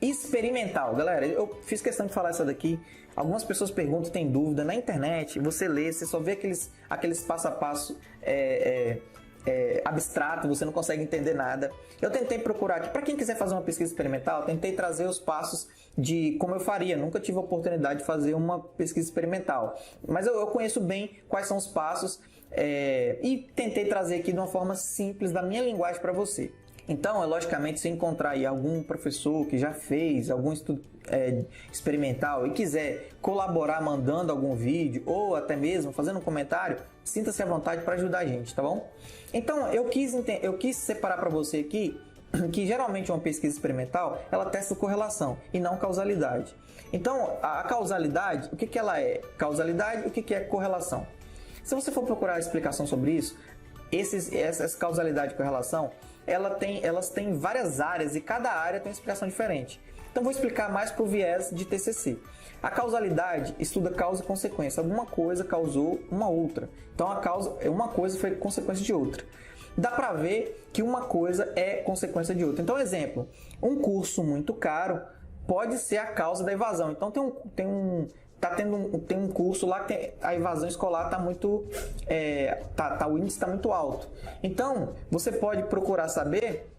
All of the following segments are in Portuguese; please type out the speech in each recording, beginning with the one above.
experimental. Galera, eu fiz questão de falar essa daqui. Algumas pessoas perguntam, têm dúvida. Na internet, você lê, você só vê aqueles passo a passo abstrato, você não consegue entender nada. Eu tentei procurar aqui, para quem quiser fazer uma pesquisa experimental, tentei trazer os passos de como eu faria. Nunca tive a oportunidade de fazer uma pesquisa experimental, mas eu conheço bem quais são os passos e tentei trazer aqui de uma forma simples, da minha linguagem, para você. Então, logicamente, se encontrar aí algum professor que já fez algum estudo experimental e quiser colaborar mandando algum vídeo ou até mesmo fazendo um comentário, sinta-se à vontade para ajudar a gente, tá bom? Então, eu quis separar para você aqui que geralmente uma pesquisa experimental, ela testa correlação e não causalidade. Então, a causalidade, o que ela é? Causalidade, o que é correlação? Se você for procurar a explicação sobre isso, essa causalidade e correlação, elas têm várias áreas e cada área tem uma explicação diferente. Então vou explicar mais para o viés de TCC. A causalidade estuda causa e consequência. Alguma coisa causou uma outra. Então uma coisa foi consequência de outra. Dá para ver que uma coisa é consequência de outra. Então, exemplo, um curso muito caro pode ser a causa da evasão. Então tem um curso lá que a evasão escolar está muito, o índice está muito alto. Então, você pode procurar saber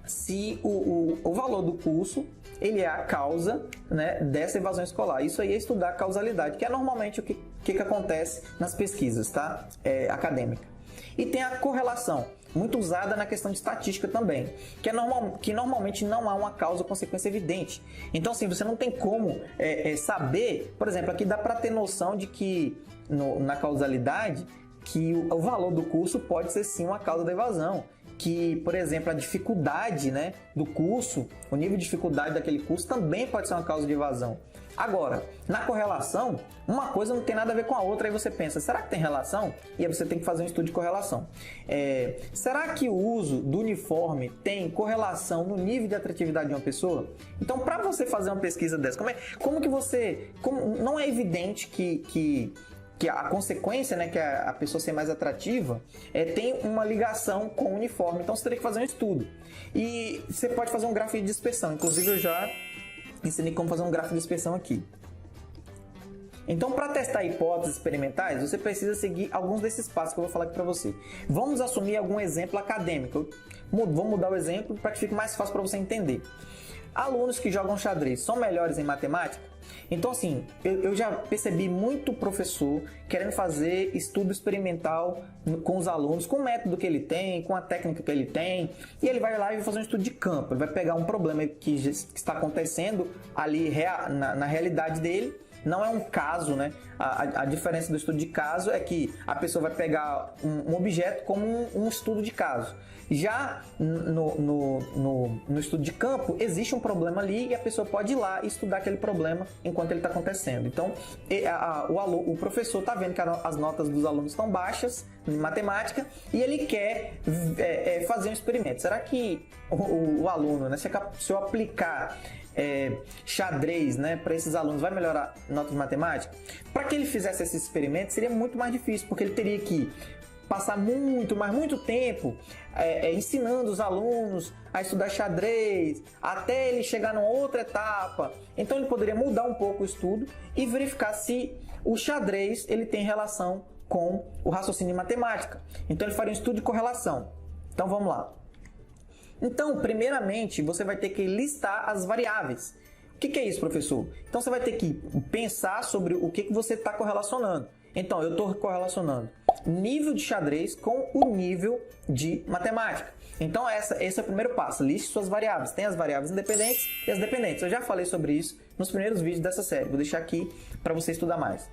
se o valor do curso ele é a causa, né, dessa evasão escolar. Isso aí é estudar a causalidade, que é normalmente o que acontece nas pesquisas, tá? Acadêmicas. E tem a correlação, muito usada na questão de estatística também, que normalmente não há uma causa ou consequência evidente. Então, assim, você não tem como saber, por exemplo, aqui dá para ter noção de que, na causalidade, que o valor do curso pode ser sim uma causa da evasão. Que, por exemplo, a dificuldade, né, do curso, o nível de dificuldade daquele curso também pode ser uma causa de evasão. Agora, na correlação, uma coisa não tem nada a ver com a outra, aí você pensa, será que tem relação? E aí você tem que fazer um estudo de correlação. Será que o uso do uniforme tem correlação no nível de atratividade de uma pessoa? Então, para você fazer uma pesquisa dessa, não é evidente que a consequência, né, que a pessoa ser mais atrativa, tem uma ligação com o uniforme. Então, você teria que fazer um estudo. E você pode fazer um gráfico de dispersão. Inclusive, eu já ensinei como fazer um gráfico de dispersão aqui. Então, para testar hipóteses experimentais, você precisa seguir alguns desses passos que eu vou falar aqui para você. Vamos assumir algum exemplo acadêmico. Vou mudar o exemplo para que fique mais fácil para você entender. Alunos que jogam xadrez são melhores em matemática? Então, assim, eu já percebi muito professor querendo fazer estudo experimental com os alunos, com o método que ele tem, com a técnica que ele tem, e ele vai lá e vai fazer um estudo de campo. Ele vai pegar um problema que está acontecendo ali na realidade dele. Não é um caso, né? A diferença do estudo de caso é que a pessoa vai pegar um objeto como um estudo de caso. Já no estudo de campo, existe um problema ali e a pessoa pode ir lá e estudar aquele problema enquanto ele está acontecendo. Então, o professor está vendo que as notas dos alunos estão baixas em matemática e ele quer fazer um experimento. Será que o aluno, né, se eu aplicar xadrez, né, para esses alunos, vai melhorar a nota de matemática? Para que ele fizesse esse experimento seria muito mais difícil, porque ele teria que passar muito tempo ensinando os alunos a estudar xadrez, até ele chegar numa outra etapa. Então ele poderia mudar um pouco o estudo e verificar se o xadrez ele tem relação com o raciocínio em matemática. Então ele faria um estudo de correlação. Então vamos lá. Então, primeiramente, você vai ter que listar as variáveis. O que é isso, professor? Então, você vai ter que pensar sobre o que você está correlacionando. Então, eu estou correlacionando nível de xadrez com o nível de matemática. Então, esse é o primeiro passo. Liste suas variáveis. Tem as variáveis independentes e as dependentes. Eu já falei sobre isso nos primeiros vídeos dessa série. Vou deixar aqui para você estudar mais.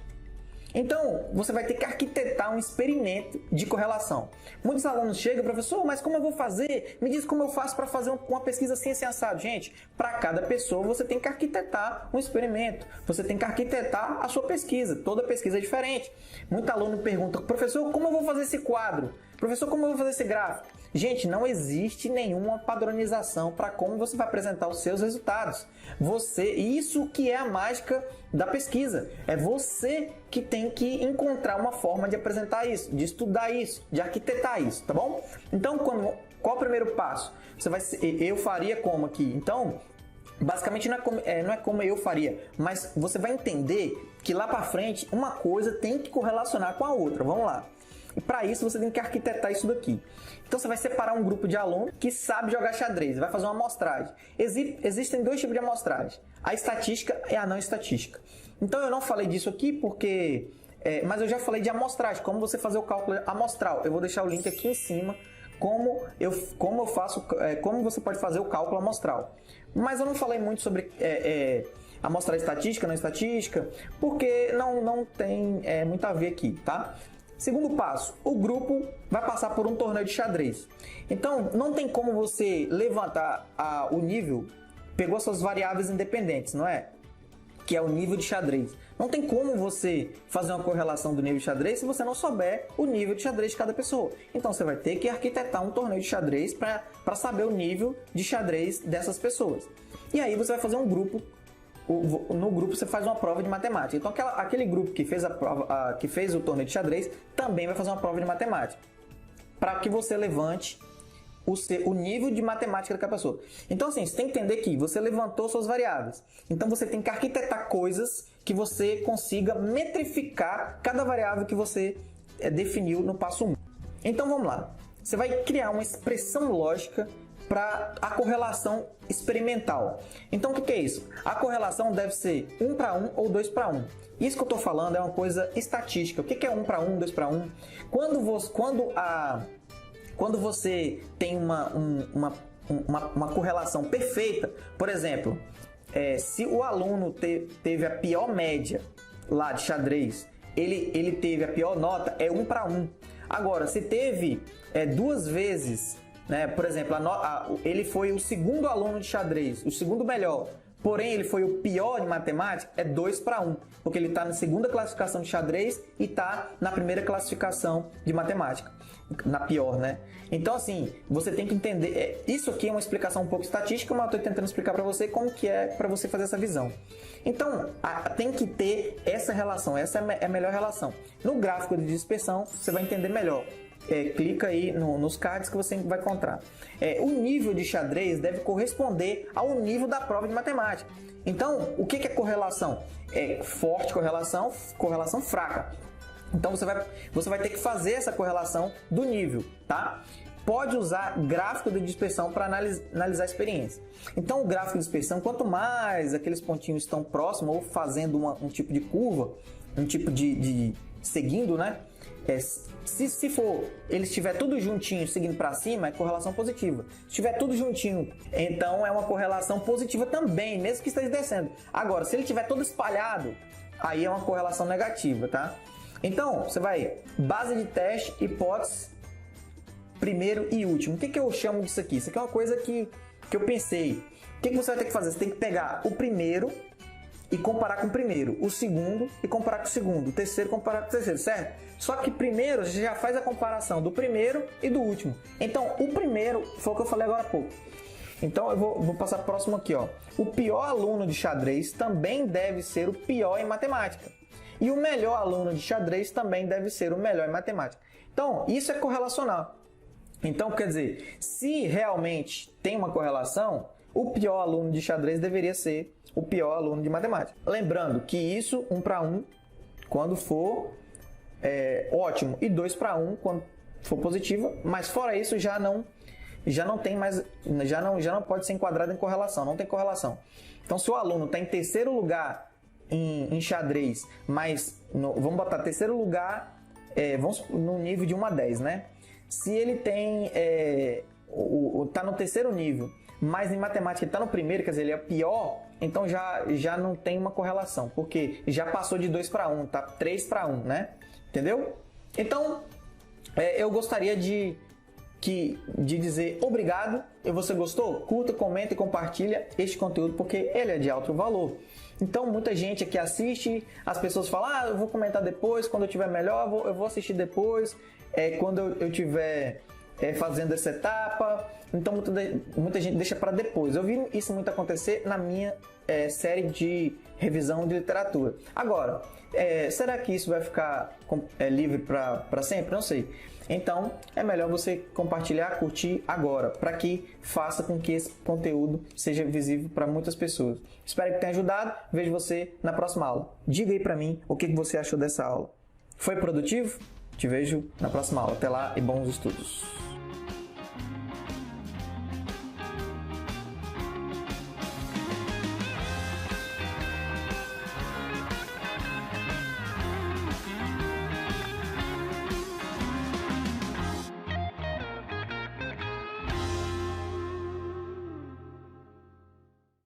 Então, você vai ter que arquitetar um experimento de correlação. Muitos alunos chegam, professor, mas como eu vou fazer? Me diz como eu faço para fazer uma pesquisa assim, assim, assado. Gente, para cada pessoa você tem que arquitetar um experimento. Você tem que arquitetar a sua pesquisa. Toda pesquisa é diferente. Muito aluno pergunta, professor, como eu vou fazer esse quadro? Professor, como eu vou fazer esse gráfico? Gente, não existe nenhuma padronização para como você vai apresentar os seus resultados. Isso que é a mágica da pesquisa. É você que tem que encontrar uma forma de apresentar isso, de estudar isso, de arquitetar isso, tá bom? Então, qual é o primeiro passo? Eu faria como aqui? Então, Basicamente não é como eu faria, mas você vai entender que lá para frente uma coisa tem que correlacionar com a outra. Vamos lá. E para isso você tem que arquitetar isso daqui. Então você vai separar um grupo de alunos que sabe jogar xadrez, vai fazer uma amostragem. Existem dois tipos de amostragem, a estatística e a não estatística. Então eu não falei disso aqui porque... mas eu já falei de amostragem, como você fazer o cálculo amostral. Eu vou deixar o link aqui em cima, como você pode fazer o cálculo amostral. Mas eu não falei muito sobre amostragem estatística, não estatística, porque não tem muito a ver aqui, tá? Segundo passo, o grupo vai passar por um torneio de xadrez. Então, não tem como você levantar o nível, pegou suas variáveis independentes, não é? Que é o nível de xadrez. Não tem como você fazer uma correlação do nível de xadrez se você não souber o nível de xadrez de cada pessoa. Então, você vai ter que arquitetar um torneio de xadrez para saber o nível de xadrez dessas pessoas. E aí você vai fazer um grupo. No grupo você faz uma prova de matemática. Então aquele grupo que fez que fez o torneio de xadrez também vai fazer uma prova de matemática, para que você levante o nível de matemática daquela pessoa. Então assim, você tem que entender que você levantou suas variáveis. Então você tem que arquitetar coisas que você consiga metrificar cada variável que você definiu no passo 1. Então vamos lá. Você vai criar uma expressão lógica para a correlação experimental. Então o que é isso? A correlação deve ser 1 para 1 ou 2 para 1. Isso que eu estou falando é uma coisa estatística. O que é 1 para 1, 2 para 1? Quando você tem uma correlação perfeita, por exemplo, se o aluno teve a pior média lá de xadrez, ele teve a pior nota, é 1 para 1. Agora, se teve duas vezes, né, por exemplo, ele foi o segundo aluno de xadrez, o segundo melhor, porém ele foi o pior de matemática, é 2 para 1, porque ele está na segunda classificação de xadrez e está na primeira classificação de matemática, na pior, né? Então assim, você tem que entender, isso aqui é uma explicação um pouco estatística, mas eu estou tentando explicar para você como que é para você fazer essa visão. Então, tem que ter essa relação, essa é a melhor relação. No gráfico de dispersão, você vai entender melhor. Clica aí nos cards que você vai encontrar. O nível de xadrez deve corresponder ao nível da prova de matemática. Então, o que é correlação? Forte correlação, correlação fraca. Então, você vai ter que fazer essa correlação do nível, tá? Pode usar gráfico de dispersão para analisar a experiência. Então, o gráfico de dispersão, quanto mais aqueles pontinhos estão próximos ou fazendo um tipo de curva, um tipo de seguindo, né? Se for, ele estiver tudo juntinho seguindo para cima, é correlação positiva. Se estiver tudo juntinho, então é uma correlação positiva também, mesmo que esteja descendo. Agora, se ele estiver todo espalhado, aí é uma correlação negativa, tá? Então, você vai base de teste, hipótese, primeiro e último. O que eu chamo disso aqui? Isso aqui é uma coisa que eu pensei. O que você vai ter que fazer? Você tem que pegar o primeiro e comparar com o primeiro, o segundo e comparar com o segundo, o terceiro comparar com o terceiro, certo? Só que primeiro você já faz a comparação do primeiro e do último. Então, o primeiro foi o que eu falei agora há pouco. Então, eu vou passar para o próximo aqui, ó. O pior aluno de xadrez também deve ser o pior em matemática. E o melhor aluno de xadrez também deve ser o melhor em matemática. Então, isso é correlacional. Então, quer dizer, se realmente tem uma correlação, o pior aluno de xadrez deveria ser o pior aluno de matemática. Lembrando que isso 1 para 1 quando for ótimo e 2 para 1 quando for positiva, mas fora isso já não tem mais, já não pode ser enquadrado em correlação, não tem correlação. Então se o aluno está em terceiro lugar em xadrez, mas vamos botar terceiro lugar no nível de 1 a 10, né? Se ele tem está no terceiro nível, mas em matemática ele está no primeiro, quer dizer, ele é pior, então já não tem uma correlação, porque já passou de 2 para 1, tá 3 para 1, né? Entendeu? Então, eu gostaria de dizer obrigado. E você gostou? Curta, comenta e compartilha este conteúdo, porque ele é de alto valor. Então, muita gente aqui assiste, as pessoas falam, eu vou comentar depois, quando eu tiver melhor, eu vou assistir depois, quando eu tiver fazendo essa etapa. Então muita gente deixa para depois. Eu vi isso muito acontecer na minha série de revisão de literatura. Agora, será que isso vai ficar livre para sempre? Não sei. Então, é melhor você compartilhar, curtir agora, para que faça com que esse conteúdo seja visível para muitas pessoas. Espero que tenha ajudado. Vejo você na próxima aula. Diga aí para mim o que você achou dessa aula. Foi produtivo? Te vejo na próxima aula. Até lá e bons estudos.